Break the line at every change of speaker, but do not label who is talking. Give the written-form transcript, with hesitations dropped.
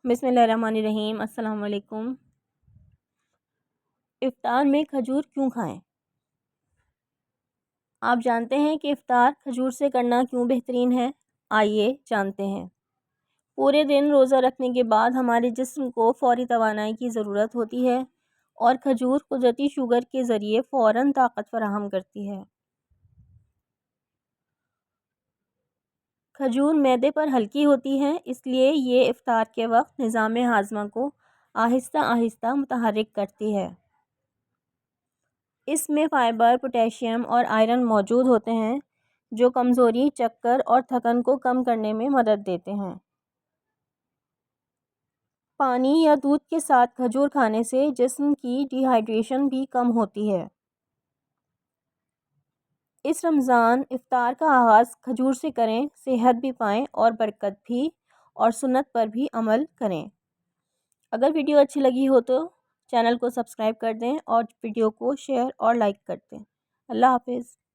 بسم اللہ الرحمن الرحیم۔ السلام علیکم۔ افطار میں کھجور کیوں کھائیں؟ آپ جانتے ہیں کہ افطار کھجور سے کرنا کیوں بہترین ہے؟ آئیے جانتے ہیں۔ پورے دن روزہ رکھنے کے بعد ہمارے جسم کو فوری توانائی کی ضرورت ہوتی ہے اور کھجور قدرتی شوگر کے ذریعے فوراً طاقت فراہم کرتی ہے۔ کھجور معدے پر ہلکی ہوتی ہے، اس لیے یہ افطار کے وقت نظام ہاضمہ کو آہستہ آہستہ متحرک کرتی ہے۔ اس میں فائبر، پوٹاشیم اور آئرن موجود ہوتے ہیں جو کمزوری، چکر اور تھکن کو کم کرنے میں مدد دیتے ہیں۔ پانی یا دودھ کے ساتھ کھجور کھانے سے جسم کی ڈی ہائیڈریشن بھی کم ہوتی ہے۔ اس رمضان افطار کا آغاز کھجور سے کریں، صحت بھی پائیں اور برکت بھی، اور سنت پر بھی عمل کریں۔ اگر ویڈیو اچھی لگی ہو تو چینل کو سبسکرائب کر دیں اور ویڈیو کو شیئر اور لائک کر دیں۔ اللہ حافظ۔